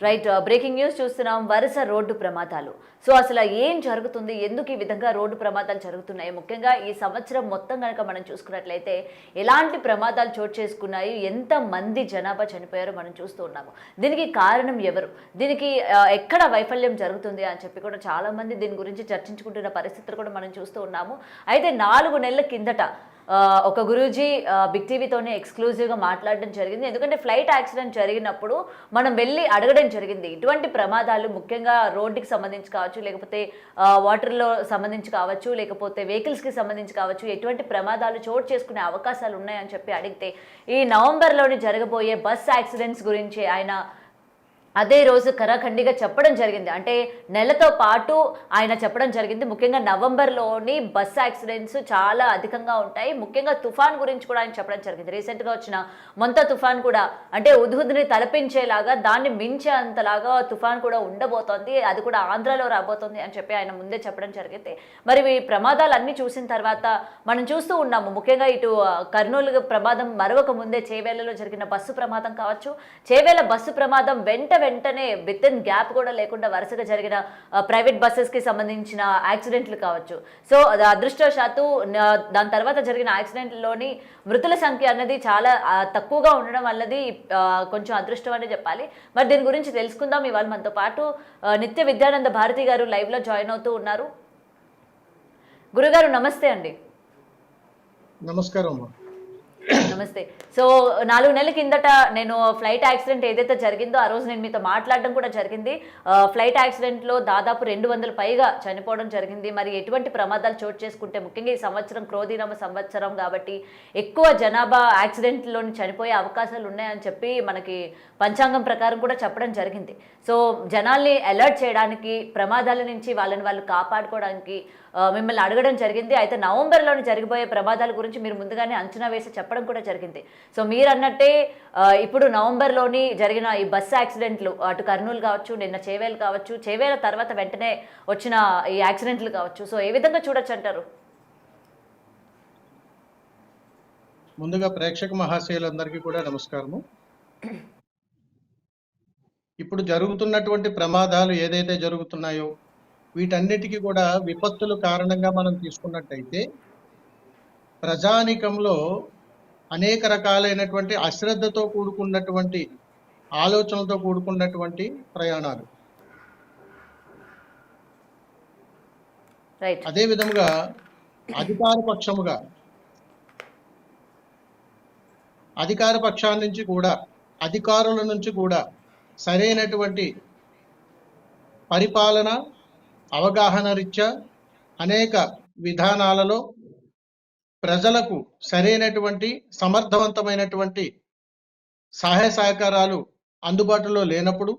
Right. Breaking news చూస్తున్నాం. వరుస road ప్రమాదాలు. సో, అసలు ఏం జరుగుతుంది? ఎందుకు ఈ విధంగా రోడ్డు ప్రమాదాలు జరుగుతున్నాయి? ముఖ్యంగా ఈ సంవత్సరం మొత్తం గనక మనం చూసుకున్నట్లయితే ఎలాంటి ప్రమాదాలు చోటు చేసుకున్నాయి? ఎంతమంది జనాభా చనిపోయారో మనం చూస్తూ ఉన్నాము. దీనికి కారణం ఎవరు? దీనికి ఎక్కడ వైఫల్యం జరుగుతుంది అని చెప్పి కూడా చాలామంది దీని గురించి చర్చించుకుంటున్న పరిస్థితులు కూడా మనం చూస్తూ ఉన్నాము. అయితే 4 నెలల కిందట ఒక గురూజీ బిగ్ టీవీతోనే ఎక్స్క్లూజివ్గా మాట్లాడడం జరిగింది. ఎందుకంటే ఫ్లైట్ యాక్సిడెంట్ జరిగినప్పుడు మనం వెళ్ళి అడగడం జరిగింది. ఇటువంటి ప్రమాదాలు ముఖ్యంగా రోడ్డుకి సంబంధించి కావచ్చు, లేకపోతే వాటర్లో సంబంధించి కావచ్చు, లేకపోతే వెహికల్స్కి సంబంధించి కావచ్చు, ఎటువంటి ప్రమాదాలు చోటు చేసుకునే అవకాశాలు ఉన్నాయని చెప్పి అడిగితే ఈ నవంబర్లోని జరగబోయే బస్ యాక్సిడెంట్స్ గురించి ఆయన అదే రోజు కరాఖండిగా చెప్పడం జరిగింది. అంటే నెలతో పాటు ఆయన చెప్పడం జరిగింది. ముఖ్యంగా నవంబర్లోని బస్ యాక్సిడెంట్స్ చాలా అధికంగా ఉంటాయి. ముఖ్యంగా తుఫాన్ గురించి కూడా ఆయన చెప్పడం జరిగింది. రీసెంట్గా వచ్చిన మొంతా తుఫాన్ కూడా అంటే ఉద్హుద్ని తలపించేలాగా దాన్ని మించే అంతలాగా తుఫాన్ కూడా ఉండబోతోంది. అది కూడా ఆంధ్రాలో రాబోతోంది అని చెప్పి ఆయన ముందే చెప్పడం జరిగింది. మరి ఈ ప్రమాదాలన్నీ చూసిన తర్వాత మనం చూస్తూ ఉన్నాము. ముఖ్యంగా ఇటు కర్నూలు ప్రమాదం మరొక ముందే చేవేళ్లలో జరిగిన బస్సు ప్రమాదం కావచ్చు, చేవేళ్ల బస్సు ప్రమాదం వెంటనే విత్ ఇన్ గ్యాప్ కూడా లేకుండా వరుసగా జరిగిన ప్రైవేట్ బస్సెస్కి సంబంధించిన యాక్సిడెంట్లు కావచ్చు. సో అదృష్టవశాత్తు దాని తర్వాత జరిగిన యాక్సిడెంట్లోని మృతుల సంఖ్య అన్నది చాలా తక్కువగా ఉండడం వల్లది కొంచెం అదృష్టం అనే చెప్పాలి. మరి దీని గురించి తెలుసుకుందాం. ఇవాళ మనతో పాటు నిత్య విద్యానంద భారతి గారు లైవ్లో జాయిన్ అవుతూ ఉన్నారు. గురుగారు నమస్తే అండి. నమస్కారం. నమస్తే. సో 4 నెలల కిందట నేను ఫ్లైట్ యాక్సిడెంట్ ఏదైతే జరిగిందో ఆ రోజు నేను మీతో మాట్లాడడం కూడా జరిగింది. ఫ్లైట్ యాక్సిడెంట్లో దాదాపు 200 పైగా చనిపోవడం జరిగింది. మరి ఎటువంటి ప్రమాదాలు చోటు చేసుకుంటే ముఖ్యంగా ఈ సంవత్సరం క్రోధినామ సంవత్సరం కాబట్టి ఎక్కువ జనాభా యాక్సిడెంట్లోని చనిపోయే అవకాశాలు ఉన్నాయని చెప్పి మనకి పంచాంగం ప్రకారం కూడా చెప్పడం జరిగింది. సో జనాల్ని అలర్ట్ చేయడానికి, ప్రమాదాల నుంచి వాళ్ళు కాపాడుకోవడానికి మిమ్మల్ని అడగడం జరిగింది. అయితే నవంబర్లోని జరిగిపోయే ప్రమాదాల గురించి మీరు ముందుగానే అంచనా వేసి చెప్పడం కూడా జరిగింది. సో మీరు అన్నట్టే ఇప్పుడు నవంబర్లోని జరిగిన ఈ బస్సు యాక్సిడెంట్లు అటు కర్నూలు కావచ్చు, నిన్న చేవేలు కావచ్చు, చేవేల తర్వాత వెంటనే వచ్చిన ఈ యాక్సిడెంట్లు కావచ్చు, సో ఏ విధంగా చూడొచ్చు అంటారు? ముందుగా ప్రేక్షక మహాశయులందరికీ కూడా నమస్కారము. ఇప్పుడు జరుగుతున్నటువంటి ప్రమాదాలు ఏదైతే జరుగుతున్నాయో వీటన్నిటికీ కూడా విపత్తుల కారణంగా మనం తీసుకున్నట్టయితే ప్రజానికంలో అనేక రకాలైనటువంటి అశ్రద్ధతో కూడుకున్నటువంటి ఆలోచనలతో కూడుకున్నటువంటి ప్రయాణాలు. అదే విధముగా అధికార పక్షాల నుంచి కూడా, అధికారుల నుంచి కూడా సరైనటువంటి పరిపాలన, అవగాహన రీత్యా అనేక విధానాలలో ప్రజలకు సరైనటువంటి సమర్థవంతమైనటువంటి సహాయ సహకారాలు అందుబాటులో లేనప్పుడు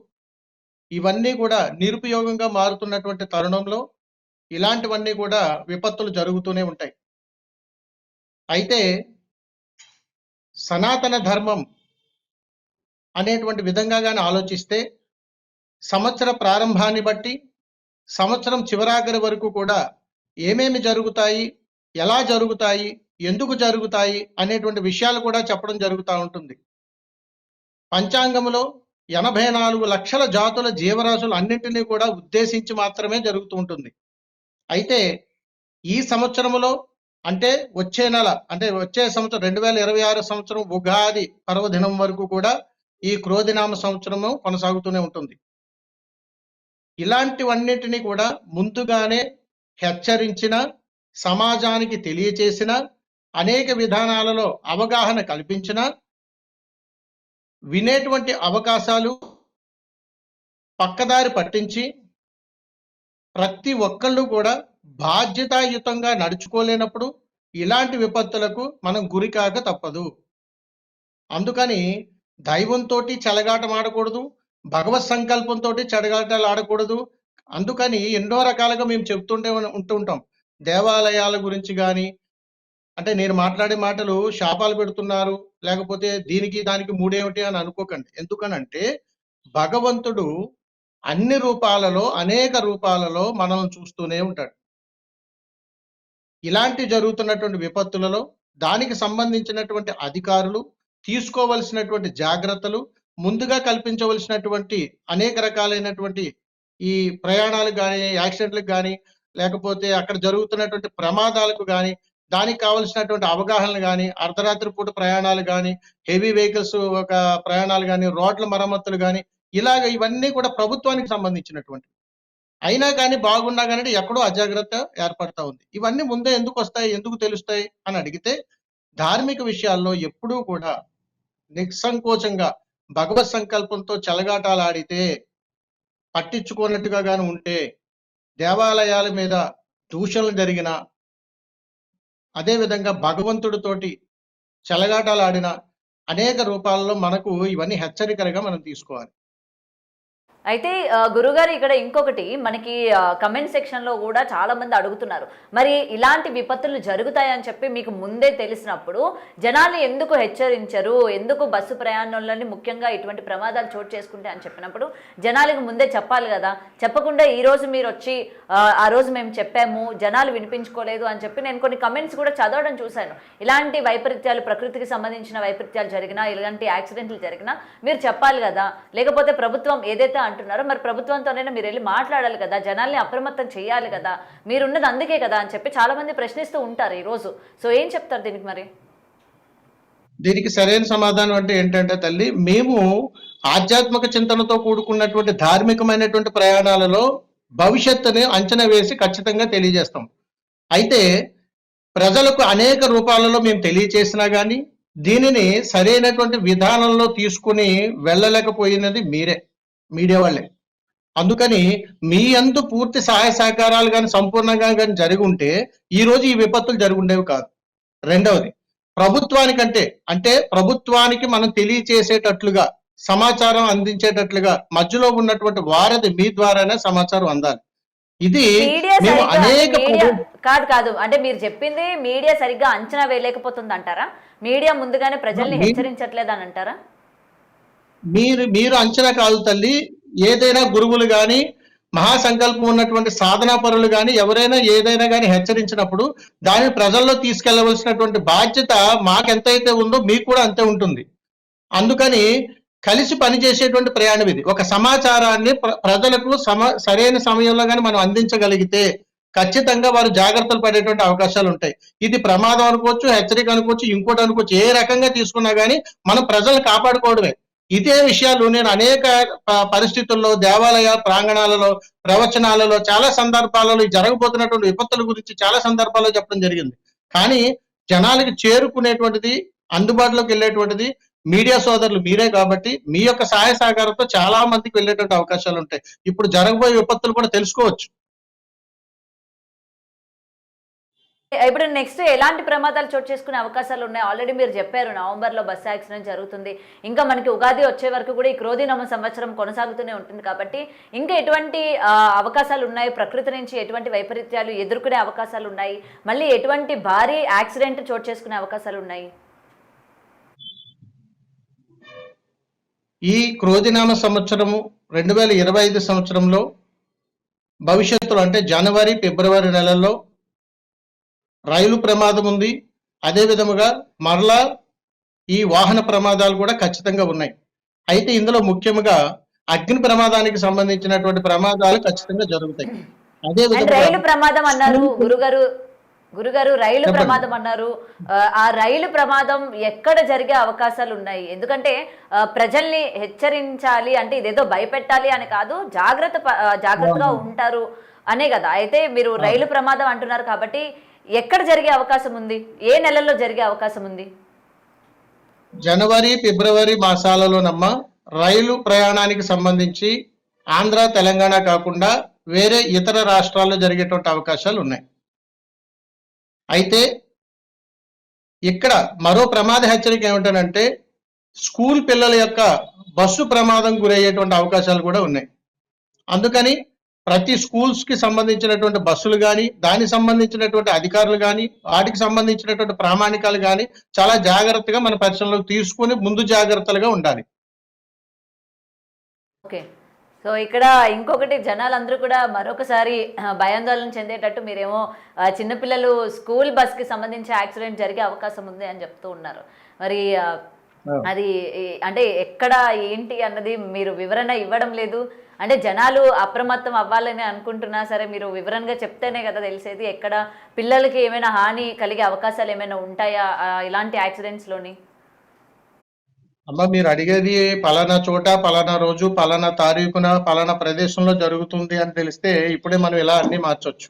ఇవన్నీ కూడా నిరుపయోగంగా మారుతున్నటువంటి తరుణంలో ఇలాంటివన్నీ కూడా విపత్తులు జరుగుతూనే ఉంటాయి. అయితే సనాతన ధర్మం అనేటువంటి విధంగా కానీ ఆలోచిస్తే సంవత్సర ప్రారంభాన్ని బట్టి సంవత్సరం చివరాఖరి వరకు కూడా ఏమేమి జరుగుతాయి, ఎలా జరుగుతాయి, ఎందుకు జరుగుతాయి అనేటువంటి విషయాలు కూడా చెప్పడం జరుగుతూ ఉంటుంది. పంచాంగంలో 84 లక్షల జాతుల జీవరాశులు అన్నింటినీ కూడా ఉద్దేశించి మాత్రమే జరుగుతూ ఉంటుంది. అయితే ఈ సంవత్సరంలో అంటే వచ్చే నెల, అంటే వచ్చే సంవత్సరం 2026 సంవత్సరం ఉగాది పర్వదినం వరకు కూడా ఈ క్రోధినామ సంవత్సరము కొనసాగుతూనే ఉంటుంది. ఇలాంటివన్నిటినీ కూడా ముందుగానే హెచ్చరించిన, సమాజానికి తెలియచేసిన, అనేక విధానాలలో అవగాహన కల్పించిన, వినేటువంటి అవకాశాలు పక్కదారి పట్టించి ప్రతి ఒక్కళ్ళు కూడా బాధ్యతాయుతంగా నడుచుకోలేనప్పుడు ఇలాంటి విపత్తులకు మనం గురికాక తప్పదు. అందుకని దైవంతో చెలగాటం ఆడకూడదు, భగవత్ సంకల్పంతో చెడగాటాలు ఆడకూడదు. అందుకని ఎన్నో రకాలుగా మేము ఉంటుంటాం. దేవాలయాల గురించి కానీ, అంటే నేను మాట్లాడే మాటలు శాపాలు పెడుతున్నారు, లేకపోతే దీనికి దానికి మూడేమిటి అని అనుకోకండి. ఎందుకనంటే భగవంతుడు అన్ని రూపాలలో, అనేక రూపాలలో మనల్ని చూస్తూనే ఉంటాడు. ఇలాంటి జరుగుతున్నటువంటి విపత్తులలో దానికి సంబంధించినటువంటి అధికారులు తీసుకోవలసినటువంటి జాగ్రత్తలు ముందుగా కల్పించవలసినటువంటి అనేక రకాలైనటువంటి ఈ ప్రయాణాలు గాని, యాక్సిడెంట్‌లకు గాని, లేకపోతే అక్కడ జరుగుతున్నటువంటి ప్రమాదాలకు గాని, దానికి కావాల్సినటువంటి అవగాహనలు గాని, అర్ధరాత్రి పూట ప్రయాణాలు గాని, హెవీ వెహికల్స్ ఒక ప్రయాణాలు గాని, రోడ్ల మరమ్మతులు గాని, ఇలాగ ఇవన్నీ కూడా ప్రభుత్వానికి సంబంధించినటువంటివి. అయినా కానీ బాగున్నా గాని ఎక్కడో అజాగ్రత్త ఏర్పడతా ఉంది. ఇవన్నీ ముందే ఎందుకొస్తాయి? ఎందుకు తెలుస్తాయి? అని అడిగితే ధార్మిక విషయాల్లో ఎప్పుడూ కూడా నిస్సంకోచంగా భగవత్ సంకల్పంతో చెలగాటాలాడితే, పట్టించుకోనట్టుగా గాని ఉంటే, దేవాలయాల మీద దూషణలు జరిగినా, అదే విధంగా భగవంతుడితోటి చెలగాటాలాడిన అనేక రూపాల్లో మనకు ఇవన్నీ హెచ్చరికలుగా మనం తీసుకోవాలి. అయితే గురుగారు ఇక్కడ ఇంకొకటి మనకి కమెంట్ సెక్షన్‌లో కూడా చాలామంది అడుగుతున్నారు. మరి ఇలాంటి విపత్తులు జరుగుతాయని చెప్పి మీకు ముందే తెలిసినప్పుడు జనాల్ని ఎందుకు హెచ్చరించరు? ఎందుకు బస్సు ప్రయాణంలోని ముఖ్యంగా ఇటువంటి ప్రమాదాలు చోటు చేసుకుంటాయి అని చెప్పినప్పుడు జనాలకు ముందే చెప్పాలి గదా! చెప్పకుండా ఈరోజు మీరొచ్చి ఆ రోజు మేము చెప్పాము, జనాలు వినిపించుకోలేదు అని చెప్పి నేను కొన్ని కమెంట్స్ కూడా చదవడం చూశాను. ఇలాంటి వైపరీత్యాలు ప్రకృతికి సంబంధించిన వైపరీత్యాలు జరిగినా, ఇలాంటి యాక్సిడెంట్లు జరిగినా మీరు చెప్పాలి గదా! లేకపోతే ప్రభుత్వం ఏదైతే అంటున్నారో మరి ప్రభుత్వంతోనైనా మీరు వెళ్ళి మాట్లాడాలి కదా, జనాల్ని అప్రమత్తం చేయాలి కదా, మీరున్నది అందుకే కదా అని చెప్పి చాలా మంది ప్రశ్నిస్తూ ఉంటారు ఈ రోజు. సో ఏం చెప్తారు దీనికి మరి? దీనికి సరైన సమాధానం అంటే ఏంటంటే తల్లి, మేము ఆధ్యాత్మిక చింతనతో కూడుకున్నటువంటి ధార్మికమైనటువంటి ప్రయాణాలలో భవిష్యత్తుని అంచనా వేసి ఖచ్చితంగా తెలియజేస్తాం. అయితే ప్రజలకు అనేక రూపాలలో మేము తెలియచేసినా గానీ, దీనిని సరైనటువంటి విధానంలో తీసుకొని వెళ్ళలేకపోయినది మీరే, మీడియా వాళ్ళే. అందుకని మీ యందు పూర్తి సహాయ సహకారాలు గాని సంపూర్ణంగా గాని జరిగి ఉంటే ఈరోజు ఈ విపత్తులు జరుగుండేవి కాదు. రెండవది, ప్రభుత్వానికంటే అంటే ప్రభుత్వానికి మనం తెలియచేసేటట్లుగా, సమాచారం అందించేటట్లుగా మధ్యలో ఉన్నటువంటి వారధి మీ ద్వారానే సమాచారం అందాలి. ఇది మీడియా మేము సరిగ్గా అనేక మీడియా కాదు కాదు అంటే మీరు చెప్పింది మీడియా సరిగ్గా అంచనా వేయలేకపోతుంది అంటారా? మీడియా ముందుగానే ప్రజల్ని హెచ్చరించట్లేదు అని అంటారా? మీరు మీరు అంచనా కాదు తల్లి. ఏదైనా గురువులు గాని, మహాసంకల్పం ఉన్నటువంటి సాధనా పరులు గాని, ఎవరైనా ఏదైనా గాని హెచ్చరించినప్పుడు దానిని ప్రజల్లో తీసుకెళ్లవలసినటువంటి బాధ్యత మాకెంతైతే ఉందో మీకు కూడా అంతే ఉంటుంది. అందుకని కలిసి పనిచేసేటువంటి ప్రయాణం ఇది. ఒక సమాచారాన్ని ప్రజలకు సరైన సమయంలో గాని మనం అందించగలిగితే ఖచ్చితంగా వారు జాగ్రత్తలు పడేటువంటి అవకాశాలు ఉంటాయి. ఇది ప్రమాదం అనుకోవచ్చు, హెచ్చరిక అనుకోవచ్చు, ఇంకోటి అనుకోవచ్చు. ఏ రకంగా తీసుకున్నా గాని మనం ప్రజల్ని కాపాడుకోవడమే. ఇదే విషయాలు నేను అనేక పరిస్థితుల్లో దేవాలయ ప్రాంగణాలలో, ప్రవచనాలలో చాలా సందర్భాలలో జరగబోతున్నటువంటి విపత్తుల గురించి చాలా సందర్భాల్లో చెప్పడం జరిగింది. కానీ జనాలకి చేరుకునేటువంటిది, అందుబాటులోకి వెళ్ళేటువంటిది మీడియా సోదరులు మీరే కాబట్టి మీ యొక్క సహాయ సహకారంతో చాలా మందికి వెళ్ళేటువంటి అవకాశాలు ఉంటాయి. ఇప్పుడు జరగబోయే విపత్తులు కూడా తెలుసుకోవచ్చు. ఇప్పుడు నెక్స్ట్ ఎలాంటి ప్రమాదాలు చోటు చేసుకునే అవకాశాలు ఉన్నాయి? ఆల్రెడీ మీరు చెప్పారు నవంబర్‌లో బస్సు యాక్సిడెంట్ జరుగుతుంది. ఇంకా మనకి ఉగాది వచ్చే వరకు కూడా ఈ క్రోధినామ సంవత్సరం కొనసాగుతూనే ఉంటుంది కాబట్టి ఇంకా ఎటువంటి అవకాశాలు ఉన్నాయి? ప్రకృతి నుంచి ఎటువంటి వైపరీత్యాలు ఎదుర్కొనే అవకాశాలు ఉన్నాయి? మళ్ళీ ఎటువంటి భారీ యాక్సిడెంట్ చోటు చేసుకునే అవకాశాలు ఉన్నాయి? ఈ క్రోధినామ సంవత్సరము 2025 సంవత్సరంలో భవిష్యత్తులో అంటే జనవరి, ఫిబ్రవరి నెలల్లో రైలు ప్రమాదం ఉంది. అదే విధముగా మరలా ఈ వాహన ప్రమాదాలు కూడా ఖచ్చితంగా ఉన్నాయి. అయితే ఇందులో ముఖ్యంగా అగ్ని ప్రమాదానికి సంబంధించినటువంటి ప్రమాదాలు ఖచ్చితంగా జరుగుతాయి. అదే అండ్ విధముగా రైలు ప్రమాదం అన్నారు గురుగారు రైలు చెప్పండి. ప్రమాదం అన్నారు. ఆ రైలు ప్రమాదం ఎక్కడ జరిగే అవకాశాలు ఉన్నాయి? ఎందుకంటే ప్రజల్ని హెచ్చరించాలి అంటే ఇదేదో భయపెట్టాలి అని కాదు, జాగ్రత్తగా ఉంటారు అనే కదా. అయితే మీరు రైలు ప్రమాదం అంటున్నారు కాబట్టి ఎక్కడ జరిగే అవకాశం ఉంది? ఏ నెలల్లో జరిగే అవకాశం ఉంది? జనవరి, ఫిబ్రవరి మాసాలలోనమ్మ రైలు ప్రయాణానికి సంబంధించి ఆంధ్ర, తెలంగాణ కాకుండా వేరే ఇతర రాష్ట్రాల్లో జరిగేటువంటి అవకాశాలు ఉన్నాయి. అయితే ఇక్కడ మరో ప్రమాద హెచ్చరిక ఏమిటంటే స్కూల్ పిల్లల యొక్క బస్సు ప్రమాదం గురయ్యేటువంటి అవకాశాలు కూడా ఉన్నాయి. అందుకని ప్రతి స్కూల్స్ కి సంబంధించినటువంటి బస్సులు కానీ, దానికి సంబంధించినటువంటి అధికారులు కానీ, వాటికి సంబంధించినటువంటి ప్రామాణికాలు కానీ చాలా జాగ్రత్తగా మన పరిశీలనలోకి తీసుకొని ముందు జాగ్రత్తలుగా ఉండాలి. ఓకే. సో ఇక్కడ ఇంకొకటి జనాలందరూ కూడా మరొకసారి భయాందోళన చెందేటట్టు మీరేమో చిన్నపిల్లలు స్కూల్ బస్కి సంబంధించి యాక్సిడెంట్ జరిగే అవకాశం ఉంది అని చెప్తూ ఉన్నారు. మరి ఆ. అది అంటే ఎక్కడ ఏంటి అన్నది మీరు వివరణ ఇవ్వడం లేదు. అంటే జనాలు అప్రమత్తం అవ్వాలని అనుకుంటున్నా సరే మీరు వివరణగా చెప్తేనే కదా తెలిసేది. ఎక్కడ పిల్లలకి ఏమైనా హాని కలిగే అవకాశాలు ఏమైనా ఉంటాయా ఇలాంటి యాక్సిడెంట్స్‌లోని? అమ్మ మీరు అడిగేది పలానా చోట, పలానా రోజు, పలానా తారీఖున, పలానా ప్రదేశంలో జరుగుతుంది అని తెలిస్తే ఇప్పుడే మనం ఇలా అన్ని మార్చొచ్చు.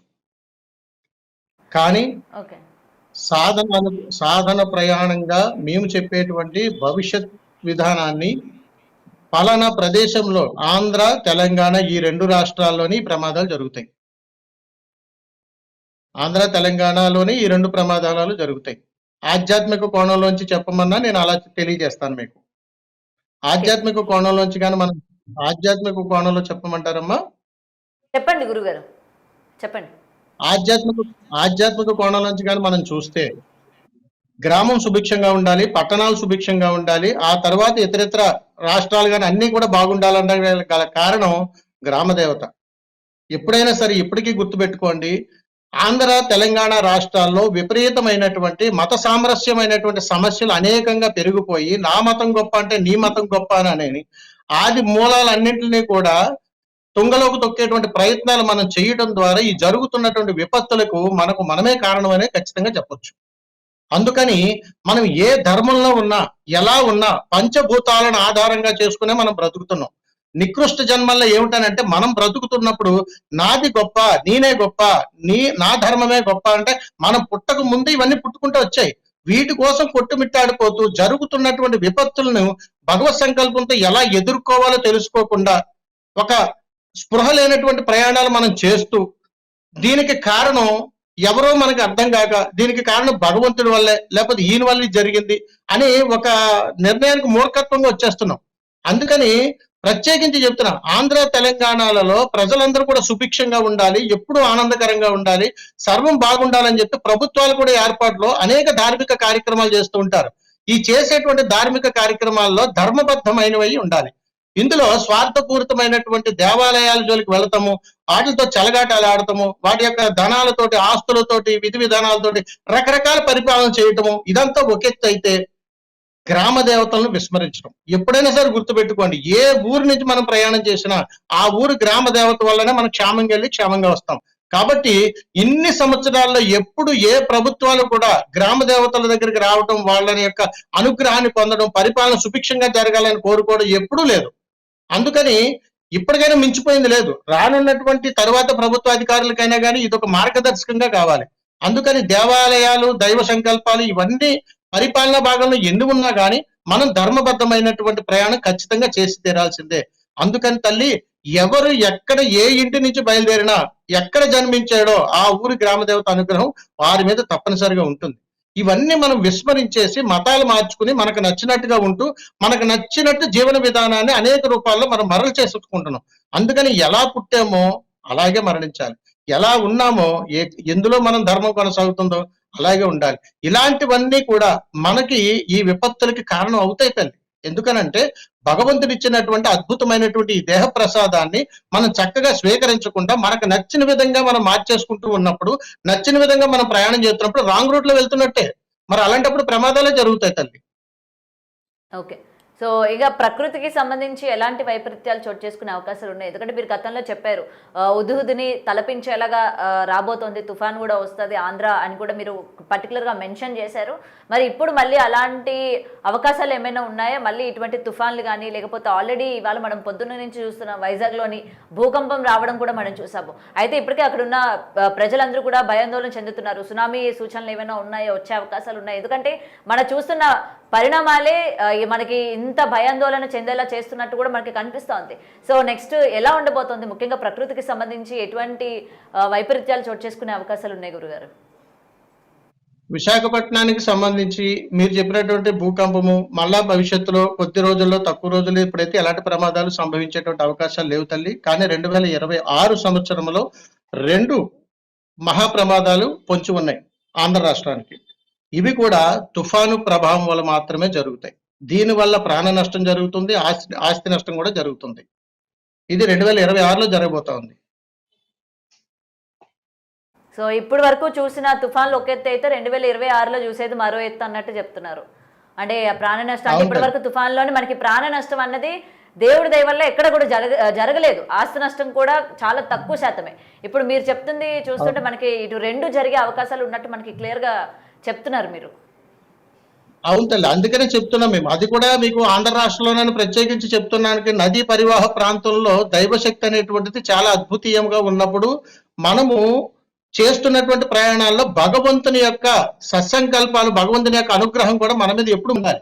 కానీ ఓకే. సాధన సాధన ప్రయాణంగా మేము చెప్పేటువంటి భవిష్యత్ విధానాన్ని పలానా ప్రదేశంలో ఆంధ్ర, తెలంగాణ ఈ 2 రాష్ట్రాల్లోని ఈ ప్రమాదాలు జరుగుతాయి. ఆంధ్ర, తెలంగాణలోని ఈ 2 ప్రమాదాలు జరుగుతాయి. ఆధ్యాత్మిక కోణంలోంచి చెప్పమన్నా నేను అలా తెలియజేస్తాను మీకు. ఓకే. ఆధ్యాత్మిక కోణంలోంచి గాని మనం ఆధ్యాత్మిక కోణంలో చెప్పమంటారమ్మా? చెప్పండి గురుగారు. చెప్పండి. ఆధ్యాత్మిక ఆధ్యాత్మిక కోణంలోంచి గాని మనం చూస్తే గ్రామం సుభిక్షంగా ఉండాలి, పట్టణాలు సుభిక్షంగా ఉండాలి. ఆ తర్వాత ఇతరితర రాష్ట్రాలు గాని అన్నీ కూడా బాగుండాలన్న గల కారణం గ్రామ దేవత. ఎప్పుడైనా సరే ఇప్పటికీ గుర్తుపెట్టుకోండి. ఆంధ్ర, తెలంగాణ రాష్ట్రాల్లో విపరీతమైనటువంటి మత సామరస్యమైనటువంటి సమస్యలు అనేకంగా పెరిగిపోయి నా మతం గొప్ప అంటే నీ మతం గొప్ప అని ఆది మూలాలన్నింటినీ కూడా తుంగలోకి తొక్కేటువంటి ప్రయత్నాలు మనం చేయడం ద్వారా ఈ జరుగుతున్నటువంటి విపత్తులకు మనకు మనమే కారణమనే ఖచ్చితంగా చెప్పొచ్చు. అందుకని మనం ఏ ధర్మంలో ఉన్నా, ఎలా ఉన్నా పంచభూతాలను ఆధారంగా చేసుకునే మనం బ్రతుకుతున్నాం. నికృష్ట జన్మల్లో ఏమిటనంటే మనం బ్రతుకుతున్నప్పుడు నాది గొప్ప, నేనే గొప్ప, నా ధర్మమే గొప్ప అంటే మనం పుట్టక ముందు ఇవన్నీ పుట్టుకుంటూ వచ్చాయి. వీటి కోసం కొట్టుమిట్టాడిపోతూ జరుగుతున్నటువంటి విపత్తులను భగవత్ సంకల్పంతో ఎలా ఎదుర్కోవాలో తెలుసుకోకుండా ఒక స్పృహ లేనటువంటి ప్రయాణాలు మనం చేస్తూ దీనికి కారణం ఎవరో మనకు అర్థం కాక దీనికి కారణం భగవంతుడి వల్లే లేకపోతే ఈయన వల్ల జరిగింది అని ఒక నిర్ణయానికి మూర్ఖత్వంగా వచ్చేస్తున్నాం. అందుకని ప్రత్యేకించి చెప్తున్నా ఆంధ్ర తెలంగాణలలో ప్రజలందరూ కూడా సుభిక్షంగా ఉండాలి, ఎప్పుడూ ఆనందకరంగా ఉండాలి, సర్వం బాగుండాలని చెప్పి ప్రభుత్వాలు కూడా ఏర్పాటులో అనేక ధార్మిక కార్యక్రమాలు చేస్తూ ఉంటారు. ఈ చేసేటువంటి ధార్మిక కార్యక్రమాల్లో ధర్మబద్ధమైనవి ఉండాలి. ఇందులో స్వార్థపూరితమైనటువంటి దేవాలయాల జోలికి వెళతాము, వాటితో చెలగాటాలు ఆడటము, వాటి యొక్క ధనాలతోటి, ఆస్తులతోటి, విధి విధానాలతోటి రకరకాల పరిపాలన చేయటము ఇదంతా ఒక ఎత్తు అయితే గ్రామ దేవతలను విస్మరించడం. ఎప్పుడైనా సరే గుర్తుపెట్టుకోండి, ఏ ఊరు నుంచి మనం ప్రయాణం చేసినా ఆ ఊరు గ్రామ దేవత వల్లనే మనం క్షేమంగా వెళ్ళి క్షేమంగా వస్తాం. కాబట్టి ఇన్ని సంవత్సరాల్లో ఎప్పుడు ఏ ప్రభుత్వాలు కూడా గ్రామ దేవతల దగ్గరికి రావటం, వాళ్ళ యొక్క అనుగ్రహాన్ని పొందడం, పరిపాలన సుభిక్షంగా జరగాలని కోరుకోవడం ఎప్పుడూ లేదు. అందుకని ఇప్పటికైనా మించిపోయింది లేదు. రానున్నటువంటి తరువాత ప్రభుత్వ అధికారులకైనా కానీ ఇదొక మార్గదర్శకంగా కావాలి. అందుకని దేవాలయాలు, దైవ సంకల్పాలు ఇవన్నీ పరిపాలనా భాగంలో ఎన్ని ఉన్నా కానీ మనం ధర్మబద్ధమైనటువంటి ప్రయాణం ఖచ్చితంగా చేసి తీరాల్సిందే. అందుకని తల్లి ఎవరు ఎక్కడ ఏ ఇంటి నుంచి బయలుదేరినా ఎక్కడ జన్మించాడో ఆ ఊరి గ్రామదేవత అనుగ్రహం వారి మీద తప్పనిసరిగా ఉంటుంది. ఇవన్నీ మనం విస్మరించేసి మతాలు మార్చుకుని మనకు నచ్చినట్టుగా ఉంటూ మనకు నచ్చినట్టు జీవన విధానాన్ని అనేక రూపాల్లో మనం మరలు చేసుకుంటున్నాం. అందుకని ఎలా పుట్టామో అలాగే మరణించాలి, ఎలా ఉన్నామో ఎందులో మనం ధర్మం కొనసాగుతుందో అలాగే ఉండాలి. ఇలాంటివన్నీ కూడా మనకి ఈ విపత్తులకి కారణం అవుతాయి తల్లి. ఎందుకనంటే భగవంతుడు ఇచ్చినటువంటి అద్భుతమైనటువంటి ఈ దేహ ప్రసాదాన్ని మనం చక్కగా స్వీకరించకుండా మనకు నచ్చిన విధంగా మనం మార్చేసుకుంటూ ఉన్నప్పుడు, నచ్చిన విధంగా మనం ప్రయాణం చేస్తున్నప్పుడు రాంగ్ రూట్ లో వెళ్తున్నట్టే. మరి అలాంటప్పుడు ప్రమాదాలే జరుగుతాయి తల్లి. ఓకే. సో, ఇక ప్రకృతికి సంబంధించి ఎలాంటి వైపరీత్యాలు చోటు చేసుకునే అవకాశాలు ఉన్నాయి? ఎందుకంటే మీరు గతంలో చెప్పారు. హుద్‌హుద్‌ని తలపించేలాగా రాబోతోంది. తుఫాన్ కూడా వస్తది ఆంధ్ర అని కూడా మీరు పర్టిక్యులర్‌గా మెన్షన్ చేశారు. మరి ఇప్పుడు మళ్ళీ అలాంటి అవకాశాలు ఏమైనా ఉన్నాయా? మళ్ళీ ఇటువంటి తుఫాన్లు గానీ, లేకపోతే ఆల్రెడీ ఇవాళ మనం పొద్దున్న నుంచి చూస్తున్నాం వైజాగ్‌లోని భూకంపం రావడం కూడా మనం చూసాము. అయితే ఇప్పటికే అక్కడున్న ప్రజలందరూ కూడా భయాందోళన చెందుతున్నారు. సునామీ సూచనలు ఏమైనా ఉన్నాయా? వచ్చే అవకాశాలు ఉన్నాయి. ఎందుకంటే మనం చూస్తున్న పరిణామాలే మనకి ఇంత భయాందోళన చెందేలా చేస్తున్నట్టు కూడా మనకి కనిపిస్తోంది. సో నెక్స్ట్ ఎలా ఉండబోతోంది? ముఖ్యంగా ప్రకృతికి సంబంధించి ఎటువంటి వైపరీత్యాలు చోటు చేసుకునే అవకాశాలు ఉన్నాయి గురుగారు? విశాఖపట్నానికి సంబంధించి మీరు చెప్పినటువంటి భూకంపము మళ్ళా భవిష్యత్తులో కొద్ది రోజుల్లో, తక్కువ రోజుల్లో ఇప్పుడైతే ఎలాంటి ప్రమాదాలు సంభవించేటువంటి అవకాశాలు లేవు తల్లి. కానీ 2026 సంవత్సరంలో 2 మహా ప్రమాదాలు పొంచి ఉన్నాయి ఆంధ్ర రాష్ట్రానికి. ఇవి కూడా తుఫాను ప్రభావం వల్ల మాత్రమే జరుగుతాయి. దీనివల్ల ప్రాణ నష్టం జరుగుతుంది, ఆస్తి నష్టం కూడా జరుగుతుంది. ఇది 2026లో జరగబోతా ఉంది. సో ఇప్పటి వరకు చూసిన తుఫాన్లు ఒక ఎత్తు అయితే 2026లో చూసేది మరో ఎత్తు అన్నట్టు చెప్తున్నారు. అంటే ఆ ప్రాణ నష్టం అంటే అవును ఇప్పటి తల్లి. వరకు తుఫాన్లోనే మనకి ప్రాణ నష్టం అన్నది దేవుడి దయ వల్ల ఎక్కడ కూడా జరగలేదు. ఆస్తి నష్టం కూడా చాలా తక్కువ శాతమే. ఇప్పుడు మీరు చెప్తుంది చూస్తుంటే అవును. మనకి ఇటు 2 జరిగే అవకాశాలు ఉన్నట్టు మనకి క్లియర్‌గా చెప్తున్నారు మీరు. అవును తల్లి. అందుకనే చెప్తున్నాం మేము. అది కూడా మీకు ఆంధ్ర రాష్ట్రంలోనని ప్రత్యేకించి చెప్తున్నానికి నదీ పరివాహ ప్రాంతంలో దైవశక్తి అనేటువంటిది చాలా అద్భుతీయంగా ఉన్నప్పుడు, మనము చేస్తున్నటువంటి ప్రయాణాల్లో భగవంతుని యొక్క సత్సంకల్పాలు, భగవంతుని యొక్క అనుగ్రహం కూడా మన మీద ఎప్పుడు ఉండాలి.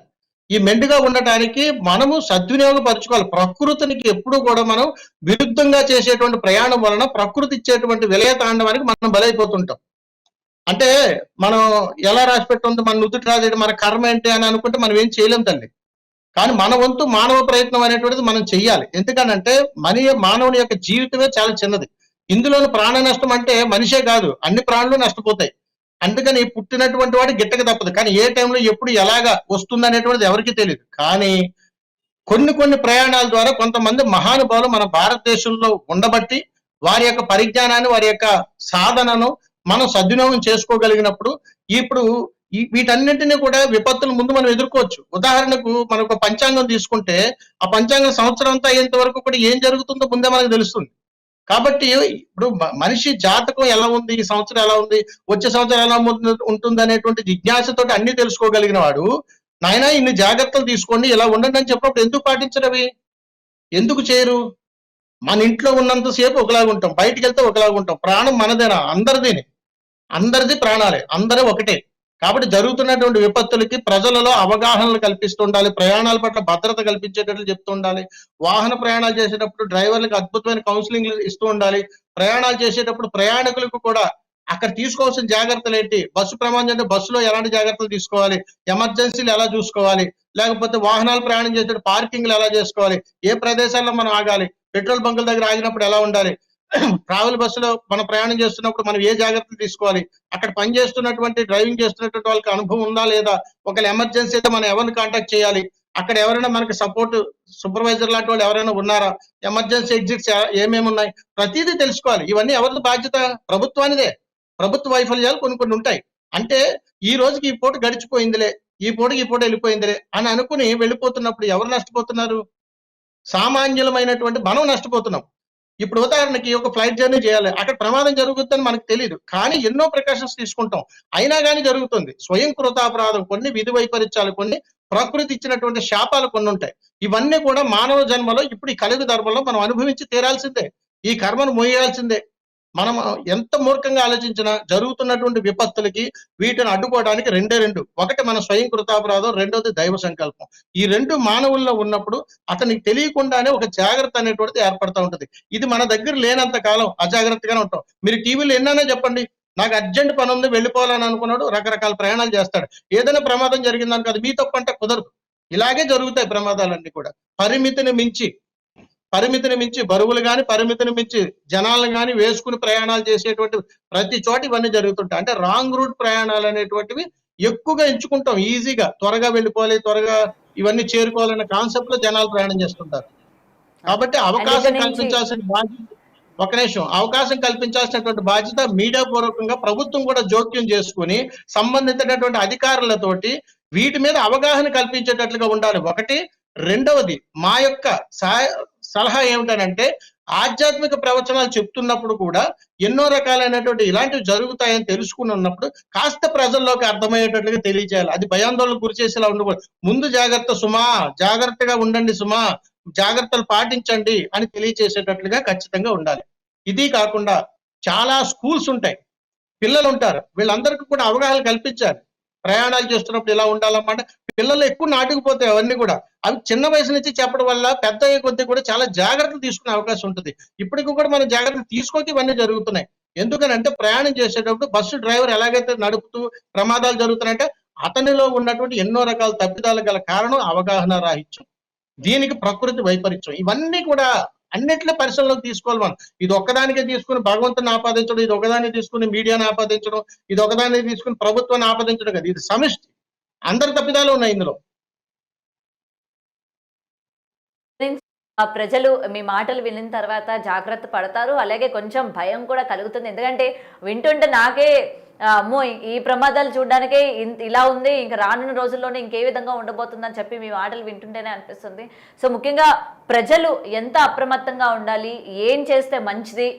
ఈ మెండుగా ఉండటానికి మనము సద్వినియోగపరుచుకోవాలి. ప్రకృతికి ఎప్పుడు కూడా మనం విరుద్ధంగా చేసేటువంటి ప్రయాణం వలన ప్రకృతి ఇచ్చేటువంటి విలయ తాండవానికి మనం బలైపోతుంటాం. అంటే మనం ఎలా రాసిపెట్టి ఉంది మన నుదుటి రాసేది మన కర్మ ఏంటి అని అనుకుంటే మనం ఏం చేయలేం తల్లి. కానీ మన వంతు మానవ ప్రయత్నం అనేటువంటిది మనం చెయ్యాలి. ఎందుకనంటే మానవుని యొక్క జీవితమే చాలా చిన్నది. ఇందులోని ప్రాణ నష్టం అంటే మనిషే కాదు అన్ని ప్రాణులు నష్టపోతాయి. అందుకని పుట్టినటువంటి వాడు గిట్టక తప్పదు. కానీ ఏ టైంలో ఎప్పుడు ఎలాగా వస్తుందనేటువంటిది ఎవరికీ తెలియదు. కానీ కొన్ని ప్రయాణాల ద్వారా కొంతమంది మహానుభావులు మన భారతదేశంలో ఉండబట్టి వారి యొక్క పరిజ్ఞానాన్ని, వారి యొక్క సాధనను మనం సద్వినియోగం చేసుకోగలిగినప్పుడు ఇప్పుడు వీటన్నింటినీ కూడా విపత్తుల ముందు మనం ఎదుర్కోవచ్చు. ఉదాహరణకు మనం ఒక పంచాంగం తీసుకుంటే ఆ పంచాంగం సంవత్సరం అంతా అయ్యేంత వరకు కూడా ఏం జరుగుతుందో ముందే మనకు తెలుస్తుంది. కాబట్టి ఇప్పుడు మనిషి జాతకం ఎలా ఉంది, ఈ సంవత్సరం ఎలా ఉంది, వచ్చే సంవత్సరం ఎలా ఉంటుంది అనేటువంటి జిజ్ఞాసతోటి అన్ని తెలుసుకోగలిగిన వాడు, నాయనా ఇన్ని జాగ్రత్తలు తీసుకోండి, ఇలా ఉండండి అని చెప్పినప్పుడు ఎందుకు పాటించరవి? ఎందుకు చేయరు? మన ఇంట్లో ఉన్నంత సేపు ఒకలాగా ఉంటాం, బయటికి వెళ్తే ఒకలాగా ఉంటాం. ప్రాణం మనదేనా? అందరిదేని. అందరిది ప్రాణాలే. అందరూ ఒకటే. కాబట్టి జరుగుతున్నటువంటి విపత్తులకి ప్రజలలో అవగాహనలు కల్పిస్తూ ఉండాలి. ప్రయాణాల పట్ల భద్రత కల్పించేటట్లు చెప్తూ ఉండాలి. వాహన ప్రయాణాలు చేసేటప్పుడు డ్రైవర్లకు అద్భుతమైన కౌన్సిలింగ్ ఇస్తూ ఉండాలి. ప్రయాణాలు చేసేటప్పుడు ప్రయాణికులకు కూడా అక్కడ తీసుకోవాల్సిన జాగ్రత్తలు ఏంటి? బస్సు ప్రమాదం అంటే బస్సులో ఎలాంటి జాగ్రత్తలు తీసుకోవాలి? ఎమర్జెన్సీలు ఎలా చూసుకోవాలి? లేకపోతే వాహనాలు ప్రయాణం చేసేటప్పుడు పార్కింగ్లు ఎలా చేసుకోవాలి? ఏ ప్రదేశాల్లో మనం ఆగాలి? పెట్రోల్ బంకుల దగ్గర ఆగినప్పుడు ఎలా ఉండాలి? ట్రావెల్ బస్సులో మనం ప్రయాణం చేస్తున్నప్పుడు మనం ఏ జాగ్రత్తలు తీసుకోవాలి? అక్కడ పని చేస్తున్నటువంటి డ్రైవింగ్ చేస్తున్నటువంటి వాళ్ళకి అనుభవం ఉందా లేదా? ఒకవేళ ఎమర్జెన్సీ అయితే మనం ఎవరిని కాంటాక్ట్ చేయాలి? అక్కడ ఎవరైనా మనకి సపోర్ట్ సూపర్వైజర్ లాంటి వాళ్ళు ఎవరైనా ఉన్నారా? ఎమర్జెన్సీ ఎగ్జిట్స్ ఏమేమి ఉన్నాయి? ప్రతిదీ తెలుసుకోవాలి. ఇవన్నీ ఎవరిది బాధ్యత? ప్రభుత్వానిదే. ప్రభుత్వ వైఫల్యాలు కొన్ని ఉంటాయి. అంటే ఈ రోజుకి ఈ పూట గడిచిపోయిందిలే, ఈ పూటకి ఈ పూట వెళ్ళిపోయిందిలే అని అనుకుని వెళ్ళిపోతున్నప్పుడు ఎవరు నష్టపోతున్నారు? సామాన్యులమైనటువంటి మనం నష్టపోతున్నాం. ఇప్పుడు ఉదాహరణకి ఒక ఫ్లైట్ జర్నీ చేయాలి. అక్కడ ప్రమాదం జరుగుతుందని మనకు తెలీదు. కానీ ఎన్నో ప్రికాషన్స్ తీసుకుంటాం. అయినా గాని జరుగుతుంది. స్వయం కృతాపరాధం కొన్ని, విధి వైపరీత్యాలు కొన్ని, ప్రకృతి ఇచ్చినటువంటి శాపాలు కొన్ని ఉంటాయి. ఇవన్నీ కూడా మానవ జన్మలో ఇప్పుడు ఈ కలియుగ ధర్మంలో మనం అనుభవించి తీరాల్సిందే. ఈ కర్మను మోయాల్సిందే. మనం ఎంత మూర్ఖంగా ఆలోచించినా జరుగుతున్నటువంటి విపత్తులకి వీటిని అడ్డుకోవడానికి రెండే రెండు. ఒకటి మన స్వయం కృతాపరాధం, రెండోది దైవ సంకల్పం. ఈ రెండు మానవుల్లో ఉన్నప్పుడు అతనికి తెలియకుండానే ఒక జాగ్రత్త అనేటువంటిది ఏర్పడతా ఉంటది. ఇది మన దగ్గర లేనంత కాలం అజాగ్రత్తగానే ఉంటాం. మీరు టీవీలో ఎన్నైనా చెప్పండి, నాకు అర్జెంట్ పని ఉంది వెళ్ళిపోవాలని అనుకున్నాడు రకరకాల ప్రయాణాలు చేస్తాడు. ఏదైనా ప్రమాదం జరిగిందని కాదు, మీ తప్పు అంటే కుదరదు. ఇలాగే జరుగుతాయి ప్రమాదాలన్నీ కూడా. పరిమితిని మించి పరిమితిని మించి బరువులు గాని, పరిమితిని మించి జనాలను గాని వేసుకుని ప్రయాణాలు చేసేటువంటి ప్రతి చోట ఇవన్నీ జరుగుతుంటాయి. అంటే రాంగ్ రూట్ ప్రయాణాలు అనేటువంటివి ఎక్కువగా ఎంచుకుంటాం. ఈజీగా త్వరగా వెళ్ళిపోవాలి, త్వరగా ఇవన్నీ చేరుకోవాలనే కాన్సెప్ట్ లో జనాలు ప్రయాణం చేస్తుంటారు. అదే. కాబట్టి అండ్ ఇక అవకాశం నుంచి కల్పించాల్సిన బాధ్యత, ఒక నిమిషం, అవకాశం కల్పించాల్సినటువంటి బాధ్యత మీడియా పూర్వకంగా ప్రభుత్వం కూడా జోక్యం చేసుకుని సంబంధించినటువంటి అధికారులతోటి వీటి మీద అవగాహన కల్పించేటట్లుగా ఉండాలి. ఒకటి. రెండవది మా యొక్క సలహా ఏమిటనంటే ఆధ్యాత్మిక ప్రవచనాలు చెప్తున్నప్పుడు కూడా ఎన్నో రకాలైనటువంటి ఇలాంటివి జరుగుతాయని తెలుసుకుని ఉన్నప్పుడు కాస్త ప్రజల్లోకి అర్థమయ్యేటట్లుగా తెలియజేయాలి. అది భయాందోళనకు గురి చేసేలా ఉండకూడదు. ముందు జాగ్రత్త సుమా, జాగ్రత్తగా ఉండండి సుమా, జాగ్రత్తలు పాటించండి అని తెలియచేసేటట్లుగా ఖచ్చితంగా ఉండాలి. ఇది కాకుండా చాలా స్కూల్స్ ఉంటాయి, పిల్లలు ఉంటారు, వీళ్ళందరికీ కూడా అవగాహన కల్పించాలి. ప్రయాణాలు చేస్తున్నప్పుడు ఇలా ఉండాలన్నమాట. పిల్లలు ఎక్కువ నాటుకుపోతాయి అవన్నీ కూడా. అవి చిన్న వయసు నుంచి చెప్పడం వల్ల పెద్ద అయ్యే కొద్దీ కూడా చాలా జాగ్రత్తలు తీసుకునే అవకాశం ఉంటుంది. ఇప్పటికి కూడా మనం జాగ్రత్తలు తీసుకోక ఇవన్నీ జరుగుతున్నాయి. ఎందుకనంటే ప్రయాణం చేసేటప్పుడు బస్సు డ్రైవర్ ఎలాగైతే నడుపుతూ ప్రమాదాలు జరుగుతున్నాయంటే అతనిలో ఉన్నటువంటి ఎన్నో రకాల తప్పిదాలు గల కారణం అవగాహన రాహిత్యం, దీనికి ప్రకృతి వైపరీత్యం. ఇవన్నీ కూడా అన్నిట్లో పరిశీలనలోకి తీసుకోవాలి మనం. ఇది ఒక్కదానికే తీసుకుని భగవంతుని ఆపాదించడం, ఇది ఒకదాన్ని తీసుకుని మీడియాను ఆపాదించడం, ఇది ఒకదాన్ని తీసుకుని ప్రభుత్వాన్ని ఆపాదించడం కదా, ఇది సమిష్టి. అందరి తప్పిదాలు ఉన్నాయి ఇందులో. ఆ ప్రజలు మీ మాటలు వినిన తర్వాత జాగ్రత్త పడతారు. అలాగే కొంచెం భయం కూడా కలుగుతుంది. ఎందుకంటే వింటుంటే నాకే అమ్మో! ఈ ప్రమాదాలు చూడ్డానికే ఇలా ఉంది. ఇంక రానున్న రోజుల్లోనే ఇంకే విధంగా ఉండబోతుందని చెప్పి మీ మాటలు వింటుంటేనే అనిపిస్తుంది. సో ముఖ్యంగా ప్రజలు ఎంత అప్రమత్తంగా ఉండాలి? ఏం చేస్తే మంచిది?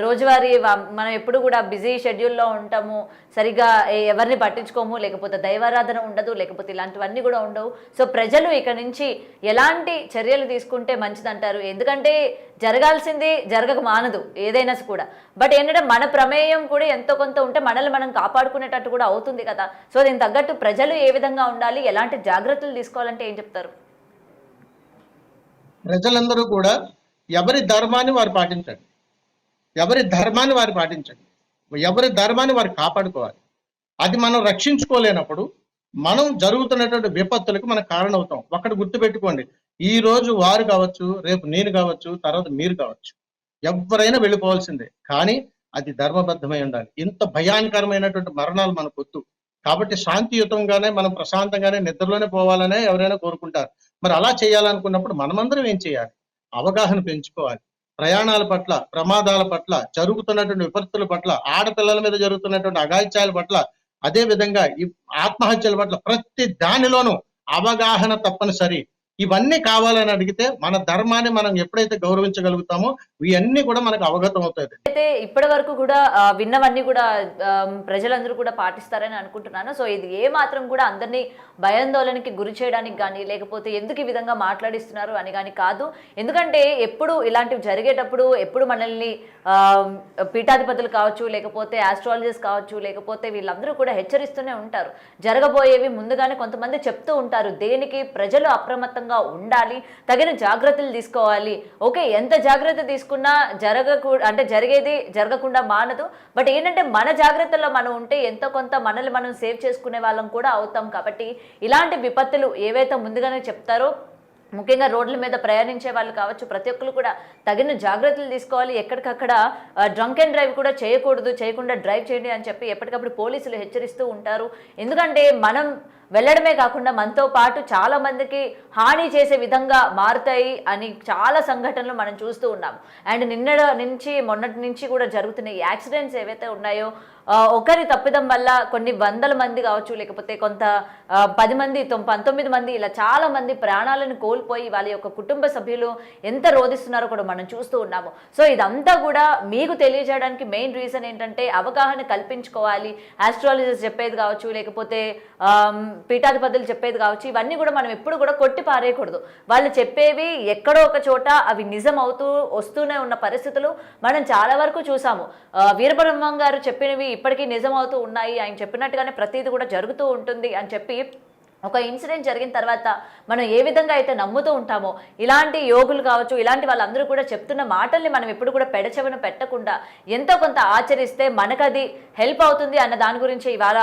రోజువారీ మనం ఎప్పుడు కూడా బిజీ షెడ్యూల్లో ఉంటాము, సరిగ్గా ఎవరిని పట్టించుకోము, లేకపోతే దైవారాధన ఉండదు, లేకపోతే ఇలాంటివన్నీ కూడా ఉండవు. సో ప్రజలు ఇక నుంచి ఎలాంటి చర్యలు తీసుకుంటే మంచిదంటారు? ఎందుకంటే జరగాల్సింది జరగక మానదు ఏదైనా కూడా. బట్ ఏంటంటే మన ప్రమేయం కూడా ఎంతో కొంత ఉంటే మనల్ని మనం కాపాడుకునేటట్టు కూడా అవుతుంది కదా. సో దీనికి తగ్గట్టు ప్రజలు ఏ విధంగా ఉండాలి, ఎలాంటి జాగ్రత్తలు తీసుకోవాలంటే ఏం చెప్తారు? ప్రజలందరూ కూడా ఎవరి ధర్మాన్ని వారు పాటించండి. ఎవరి ధర్మాన్ని వారు పాటించండి. ఎవరి ధర్మాన్ని వారు కాపాడుకోవాలి. అది మనం రక్షించుకోలేనప్పుడు మనం జరుగుతున్నటువంటి విపత్తులకు మనం కారణమవుతాం. ఒకటి గుర్తుపెట్టుకోండి, ఈ రోజు వారు కావచ్చు, రేపు నేను కావచ్చు, తర్వాత మీరు కావచ్చు, ఎవరైనా వెళ్ళిపోవాల్సిందే. కానీ అది ధర్మబద్ధమై ఉండాలి. ఇంత భయానకరమైనటువంటి మరణాలు మనకొద్దు. కాబట్టి శాంతియుతంగానే మనం ప్రశాంతంగానే నిద్రలోనే పోవాలనే ఎవరైనా కోరుకుంటారు. మరి అలా చేయాలనుకున్నప్పుడు మనమందరం ఏం చేయాలి? అవగాహన పెంచుకోవాలి. ప్రయాణాల పట్ల, ప్రమాదాల పట్ల, జరుగుతున్నటువంటి విపత్తుల పట్ల, ఆడపిల్లల మీద జరుగుతున్నటువంటి అఘాయిత్యాల పట్ల, అదే విధంగా ఈ ఆత్మహత్యల పట్ల ప్రతి దానిలోనూ అవగాహన తప్పనిసరి. ఇవన్నీ కావాలని అడిగితే మన ధర్మాన్ని మనం ఎప్పుడైతే గౌరవించగలుగుతామో ఇవన్నీ కూడా మనకు అవగతం అవుతాయి. అయితే ఇప్పటి వరకు కూడా విన్నవన్నీ కూడా ప్రజలందరూ కూడా పాటిస్తారని అనుకుంటున్నాను. సో ఇది ఏ మాత్రం కూడా అందరినీ భయాందోళనకి గురి చేయడానికి కానీ, లేకపోతే ఎందుకు ఈ విధంగా మాట్లాడిస్తున్నారు అని కానీ కాదు. ఎందుకంటే ఎప్పుడు ఇలాంటివి జరిగేటప్పుడు ఎప్పుడు మనల్ని పీఠాధిపతులు కావచ్చు, లేకపోతే ఆస్ట్రాలజిస్ట్ కావచ్చు, లేకపోతే వీళ్ళందరూ కూడా హెచ్చరిస్తూనే ఉంటారు. జరగబోయేవి ముందుగానే కొంతమంది చెప్తూ ఉంటారు. దేనికి ప్రజలు అప్రమత్తంగా ఉండాలి, తగిన జాగ్రత్తలు తీసుకోవాలి. ఓకే, ఎంత జాగ్రత్త తీసుకున్నా అంటే జరిగేది జరగకుండా మానదు. బట్ ఏంటంటే మన జాగ్రత్తల్లో మనం ఉంటే ఎంతో కొంత మనల్ని మనం సేవ్ చేసుకునే వాళ్ళం కూడా అవుతాం. కాబట్టి ఇలాంటి విపత్తులు ఏవైతే ముందుగానే చెప్తారో, ముఖ్యంగా రోడ్ల మీద ప్రయాణించే వాళ్ళు కావచ్చు, ప్రతి ఒక్కరు కూడా తగిన జాగ్రత్తలు తీసుకోవాలి. ఎక్కడికక్కడ డ్రంక్ అండ్ డ్రైవ్ కూడా చేయకూడదు, చేయకుండా డ్రైవ్ చేయండి అని చెప్పి ఎప్పటికప్పుడు పోలీసులు హెచ్చరిస్తూ ఉంటారు. ఎందుకంటే మనం వెళ్ళడమే కాకుండా మనతో పాటు చాలా మందికి హాని చేసే విధంగా మారుతాయి అని చాలా సంఘటనలు మనం చూస్తూ ఉన్నాం. అండ్ మొన్నటి నుంచి కూడా జరుగుతున్న ఈ యాక్సిడెంట్స్ ఏవైతే ఉన్నాయో, ఒకరి తప్పిదం వల్ల కొన్ని వందల మంది కావచ్చు, లేకపోతే కొంత 10 మంది 19 మంది ఇలా చాలా మంది ప్రాణాలను కోల్పోయి వాళ్ళ యొక్క కుటుంబ సభ్యులు ఎంత రోధిస్తున్నారో కూడా మనం చూస్తూ ఉన్నాము. సో ఇదంతా కూడా మీకు తెలియజేయడానికి మెయిన్ రీజన్ ఏంటంటే అవగాహన కల్పించుకోవాలి. ఆస్ట్రాలజిస్ట్ చెప్పేది కావచ్చు, లేకపోతే పీఠాధిపతులు చెప్పేది కావచ్చు, ఇవన్నీ కూడా మనం ఎప్పుడు కూడా కొట్టి పారేయకూడదు. వాళ్ళు చెప్పేవి ఎక్కడో ఒక చోట అవి నిజం అవుతూ వస్తూనే ఉన్న పరిస్థితులు మనం చాలా వరకు చూసాము. వీరబ్రహ్మం గారు చెప్పినవి ఇప్పటికీ నిజం అవుతూ ఉన్నాయి. ఆయన చెప్పినట్టుగానే ప్రతిదీ కూడా జరుగుతూ ఉంటుంది అని చెప్పి ఒక ఇన్సిడెంట్ జరిగిన తర్వాత మనం ఏ విధంగా అయితే నమ్ముతూ ఉంటామో, ఇలాంటి యోగులు కావచ్చు, ఇలాంటి వాళ్ళందరూ కూడా చెప్తున్న మాటల్ని మనం ఎప్పుడు కూడా పెడచెవిన పెట్టకుండా ఎంతో కొంత ఆచరిస్తే మనకు అది హెల్ప్ అవుతుంది అన్న దాని గురించి ఇవాళ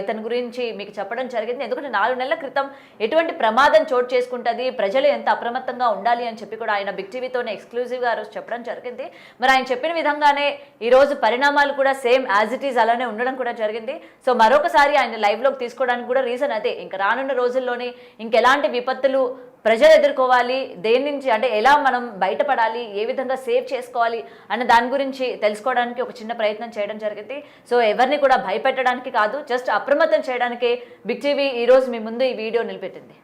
ఇతని గురించి మీకు చెప్పడం జరిగింది. ఎందుకంటే 4 నెలల క్రితం ఎటువంటి ప్రమాదం చోటు చేసుకుంటుంది, ప్రజలు ఎంత అప్రమత్తంగా ఉండాలి అని చెప్పి కూడా ఆయన బిగ్ టీవీతోనే ఎక్స్క్లూజివ్గా ఆ రోజు చెప్పడం జరిగింది. మరి ఆయన చెప్పిన విధంగానే ఈరోజు పరిణామాలు కూడా సేమ్ యాజ్ ఇట్ ఈజ్ అలానే ఉండడం కూడా జరిగింది. సో మరొకసారి ఆయన లైవ్లోకి తీసుకోవడానికి కూడా రీజన్ అదే. ఇంకా రానున్న రోజుల్లోనే ఇంకెలాంటి విపత్తులు ప్రజలు ఎదుర్కోవాలి, దేని నుంచి అంటే ఎలా మనం బయటపడాలి, ఏ విధంగా సేవ్ చేసుకోవాలి అన్న దాని గురించి తెలుసుకోవడానికి ఒక చిన్న ప్రయత్నం చేయడం జరిగింది. సో ఎవరిని కూడా భయపెట్టడానికి కాదు, జస్ట్ అప్రమత్తం చేయడానికే బిగ్ టీవీ ఈరోజు మీ ముందు ఈ వీడియో నిలబెట్టింది.